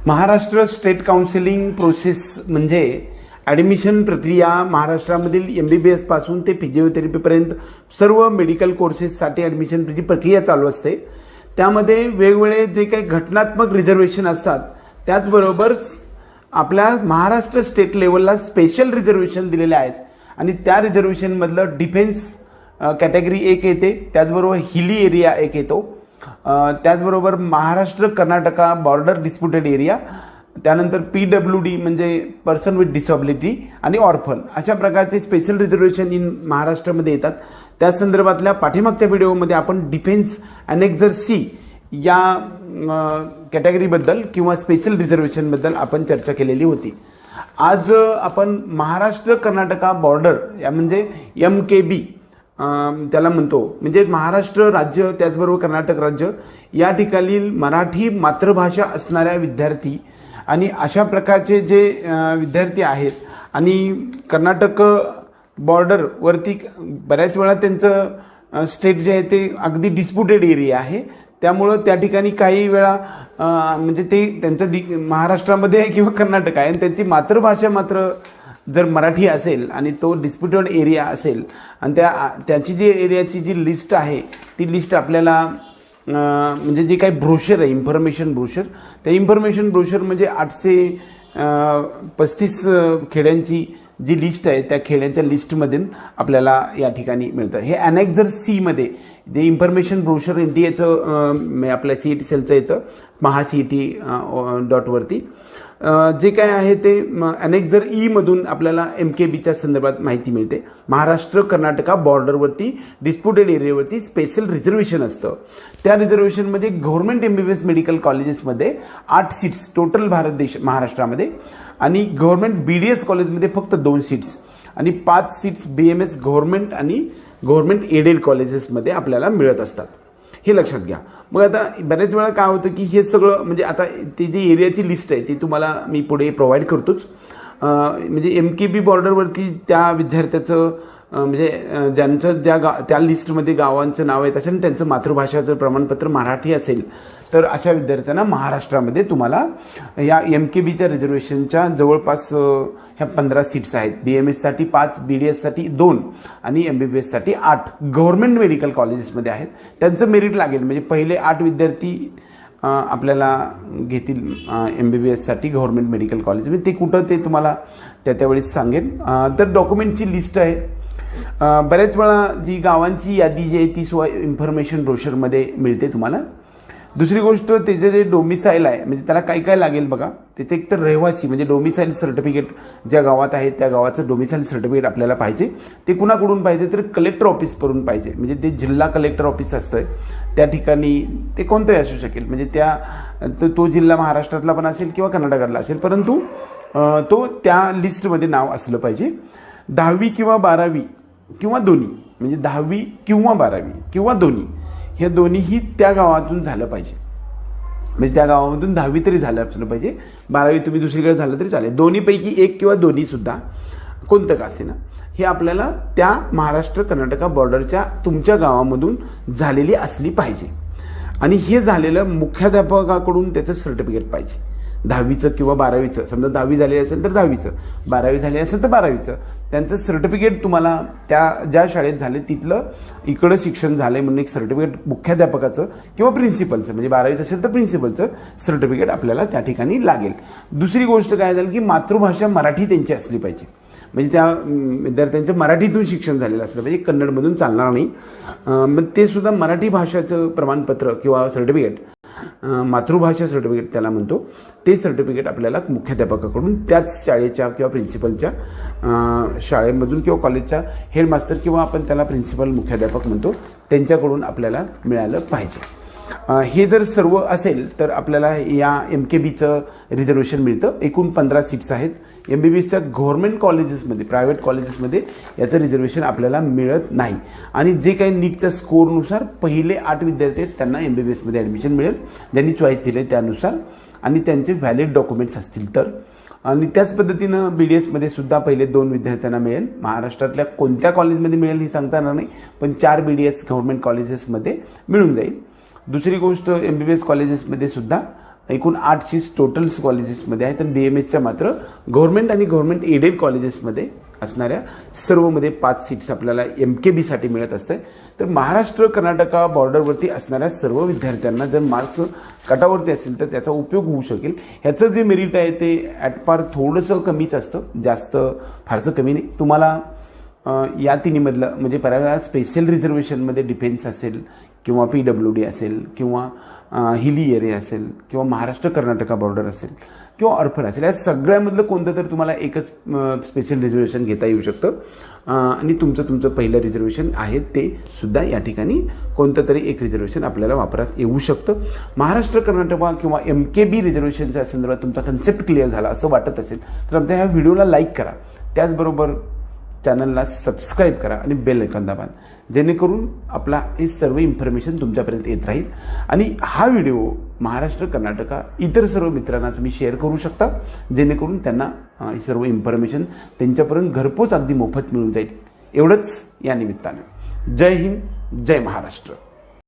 Maharashtra state counselling process म्हणजे admission प्रक्रिया महाराष्ट्रामधील MBBS पासून ते फिजिओथेरपीपर्यंत सर्व मेडिकल कोर्सेससाठी ॲडमिशनची प्रक्रिया चालू असते। त्यामध्ये वेगवेगळे जे काही घटनात्मक रिझर्वेशन असतात त्याचबरोबर आपल्या महाराष्ट्र स्टेट लेवलला स्पेशल रिझर्वेशन दिलेले आहेत आणि त्या रिझर्वेशनमधलं डिफेन्स कॅटेगरी एक येते, त्याचबरोबर हिली एरिया एक येतो, त्याचबरोबर Maharashtra Karnataka border disputed area, त्यानंतर PWD म्हणजे पर्सन विथ डिसॅबिलिटी आणि ऑर्फन अशा प्रकारचे स्पेशल रिझर्वेशन इन महाराष्ट्रामध्ये येतात। त्या संदर्भातल्या पाठीमागच्या व्हिडिओमध्ये आपण डिफेन्स अनेक्झर C या कॅटेगरीबद्दल किंवा स्पेशल रिझर्वेशनबद्दल आपण चर्चा केलेली होती। आज आपण महाराष्ट्र कर्नाटका बॉर्डर या म्हणजे MKB त्याला म्हणतो, म्हणजे महाराष्ट्र राज्य त्याचबरोबर कर्नाटक राज्य या ठिकाणी मराठी मातृभाषा असणाऱ्या विद्यार्थी आणि अशा प्रकारचे जे विद्यार्थी आहेत आणि कर्नाटक बॉर्डरवरती बऱ्याच वेळा त्यांचं स्टेट जे आहे ते अगदी डिस्प्युटेड एरिया आहे, त्यामुळं त्या ठिकाणी काही वेळा म्हणजे ते त्यांचं महाराष्ट्रामध्ये किंवा कर्नाटक आहे आणि त्यांची मातृभाषा मात्र जर मराठी असेल आणि तो डिस्प्युटेड एरिया असेल आणि त्याची जी एरियाची जी लिस्ट आहे ती लिस्ट आपल्याला म्हणजे जे काही ब्रोशर आहे इन्फॉर्मेशन ब्रोशर, त्या इन्फॉर्मेशन ब्रोशर म्हणजे 835 खेड्यांची जी लिस्ट आहे त्या खेड्यांच्या लिस्टमधून आपल्याला या ठिकाणी मिळतं। हे अनेक्झर C मध्ये जे इन्फॉर्मेशन ब्रोशर NTAचं आपल्या CET सेलचं येतं mahaCET.वरती जे काय आहे ते अनेक्झर E मधून आपल्याला MKBच्या संदर्भात माहिती मिळते। महाराष्ट्र कर्नाटका बॉर्डरवरती डिस्प्युटेड एरियावरती स्पेशल रिझर्वेशन असतं। त्या रिझर्वेशनमध्ये गव्हर्नमेंट MBBS मेडिकल कॉलेजेसमध्ये 8 सीट्स टोटल महाराष्ट्रामध्ये आणि गव्हर्नमेंट BDS कॉलेजमध्ये फक्त 2 सीट्स आणि 5 सीट्स BMS गव्हर्नमेंट आणि गव्हर्नमेंट एडेड कॉलेजेसमध्ये आपल्याला मिळत असतात, हे लक्षात घ्या। मग आता बऱ्याच वेळा काय होतं की हे सगळं म्हणजे आता ती जी एरियाची लिस्ट आहे ती तुम्हाला मी पुढे प्रोव्हाइड करतोच। म्हणजे MKB बॉर्डरवरती त्या विद्यार्थ्याचं म्हणजे ज्यांचं त्या लिस्टमध्ये गावांचं नाव आहे तसं त्यांचं मातृभाषाचं प्रमाणपत्र मराठी असेल तर अशा विद्यार्थ्यांना महाराष्ट्रामध्ये तुम्हाला या MKBच्या रिझर्वेशनच्या जवळपास ह्या 15 सीट्स आहेत। BMS साठी 5, BDS साठी 2 आणि MBBS साठी 8 गव्हर्नमेंट मेडिकल कॉलेजेसमध्ये आहेत। त्यांचं मेरिट लागेल म्हणजे पहिले 8 विद्यार्थी आपल्याला घेतील MBBS साठी गव्हर्नमेंट मेडिकल कॉलेज, म्हणजे ते कुठं ते तुम्हाला त्यावेळेस सांगेन। तर डॉक्युमेंटची लिस्ट आहे, बऱ्याच वेळा जी गावांची यादी जी आहे ती इन्फॉर्मेशन ब्रोशरमध्ये मिळते तुम्हाला। दुसरी गोष्ट त्याचे जे डोमिसाईल आहे म्हणजे त्याला काय काय लागेल बघा, त्याचे एक तर रहिवासी म्हणजे डोमिसाईल सर्टिफिकेट ज्या गावात आहे त्या गावाचं डोमिसाईल सर्टिफिकेट आपल्याला पाहिजे। ते कुणाकडून पाहिजे तर कलेक्टर ऑफिसकडून पाहिजे, म्हणजे ते जिल्हा कलेक्टर ऑफिस असतं त्या ठिकाणी ते कोणतंही असू शकेल, म्हणजे तो जिल्हा महाराष्ट्रातला पण असेल किंवा कर्नाटकातला असेल, परंतु तो त्या लिस्टमध्ये नाव असलं पाहिजे। 10वी किंवा 12वी किंवा दोन्ही, म्हणजे 10वी किंवा 12वी किंवा दोन्ही, हे दोन्हीही त्या गावातून झालं पाहिजे, म्हणजे त्या गावामधून 10वी तरी झालं असलं पाहिजे, 12वी तुम्ही दुसरीकडे झालं तरी चालेल, दोन्हीपैकी एक किंवा दोन्ही सुद्धा कोणतं का असेना हे आपल्याला त्या महाराष्ट्र कर्नाटका बॉर्डरच्या तुमच्या गावामधून झालेली असली पाहिजे। आणि हे झालेलं मुख्याध्यापकाकडून त्याचं सर्टिफिकेट पाहिजे, 10वीचं किंवा 12वीचं, समजा 10वी झाली असेल तर 10वीचं, 12वी झाली असेल तर 12वीचं, त्यांचं सर्टिफिकेट तुम्हाला त्या ज्या शाळेत झाले तिथलं इकडं शिक्षण झालंय म्हणून एक सर्टिफिकेट मुख्याध्यापकाचं किंवा प्रिन्सिपलचं, म्हणजे 12वीचं असेल तर प्रिन्सिपलचं सर्टिफिकेट आपल्याला त्या ठिकाणी लागेल। दुसरी गोष्ट काय झाली की मातृभाषा मराठी त्यांची असली पाहिजे, म्हणजे त्या विद्यार्थ्यांचं मराठीतून शिक्षण झालेलं असलं पाहिजे, कन्नडमधून चालणार नाही। मग ते सुद्धा मराठी भाषाचं प्रमाणपत्र किंवा सर्टिफिकेट, मातृभाषा सर्टिफिकेट त्याला म्हणतो, ते सर्टिफिकेट आपल्याला मुख्याध्यापकाकडून त्याच शाळेच्या किंवा प्रिन्सिपलच्या शाळेमधून किंवा कॉलेजच्या हेडमास्टर किंवा आपण त्याला प्रिन्सिपल मुख्याध्यापक म्हणतो त्यांच्याकडून आपल्याला मिळालं पाहिजे। हे जर सर्व असेल तर आपल्याला या MKBचं रिझर्वेशन मिळतं। एकूण 15 सीट्स आहेत। MBBSच्या गव्हर्नमेंट कॉलेजेसमध्ये प्रायव्हेट कॉलेजेसमध्ये याचं रिझर्वेशन आपल्याला मिळत नाही आणि जे काही नीटच्या स्कोरनुसार पहिले 8 विद्यार्थी आहेत त्यांना MBBSमध्ये ॲडमिशन मिळेल, ज्यांनी चॉईस दिले त्यानुसार आणि त्यांचे व्हॅलिड डॉक्युमेंट्स असतील तर। आणि त्याच पद्धतीनं BDSमध्ये सुद्धा पहिले 2 विद्यार्थ्यांना मिळेल। महाराष्ट्रातल्या कोणत्या कॉलेजमध्ये मिळेल हे सांगता येणार नाही, पण 4 BDS गव्हर्नमेंट कॉलेजेसमध्ये मिळून जाईल। दुसरी गोष्ट MBBS कॉलेजेसमध्ये सुद्धा एकूण 8 सीट्स टोटल कॉलेजेसमध्ये आहेत. तर BMSच्या मात्र गव्हर्नमेंट आणि गव्हर्नमेंट एडेड कॉलेजेसमध्ये असणाऱ्या सर्वमध्ये 5 सीट्स आपल्याला MKBसाठी मिळत असते. तर महाराष्ट्र कर्नाटका बॉर्डरवरती असणाऱ्या सर्व विद्यार्थ्यांना जर मार्क्स कटावरती असतील तर त्याचा उपयोग होऊ शकेल. ह्याचं जे मेरिट आहे ते ॲट पार थोडंसं कमीच असतं, जास्त फारसं कमी नाही. तुम्हाला या तिन्हीमधलं म्हणजे पर्याय स्पेशल रिझर्वेशनमध्ये डिफेन्स असेल किंवा PWD असेल किंवा हिली एरिया असेल किंवा महाराष्ट्र कर्नाटका बॉर्डर असेल किंवा अर्फन असेल, या सगळ्यामधलं कोणतं तर तुम्हाला एकच स्पेशल रिझर्वेशन घेता येऊ शकतं. आणि तुमचं पहिलं रिझर्वेशन आहे ते सुद्धा या ठिकाणी कोणतं तरी एक रिझर्वेशन आपल्याला वापरात येऊ शकतं. महाराष्ट्र कर्नाटका किंवा MKB रिझर्वेशनच्या संदर्भात तुमचा कन्सेप्ट क्लिअर झाला असं वाटत असेल तर आमच्या ह्या व्हिडिओला लाईक करा, त्याचबरोबर चॅनलला सबस्क्राईब करा आणि बेल आयकॉन दाबा, जेणेकरून आपला हे सर्व इन्फॉर्मेशन तुमच्यापर्यंत येत राहील. आणि हा व्हिडिओ महाराष्ट्र कर्नाटका इतर सर्व मित्रांना तुम्ही शेअर करू शकता, जेणेकरून त्यांना ही सर्व इन्फॉर्मेशन त्यांच्यापर्यंत घरपोच अगदी मोफत मिळून जाईल. एवढंच या निमित्तानं. जय हिंद, जय महाराष्ट्र.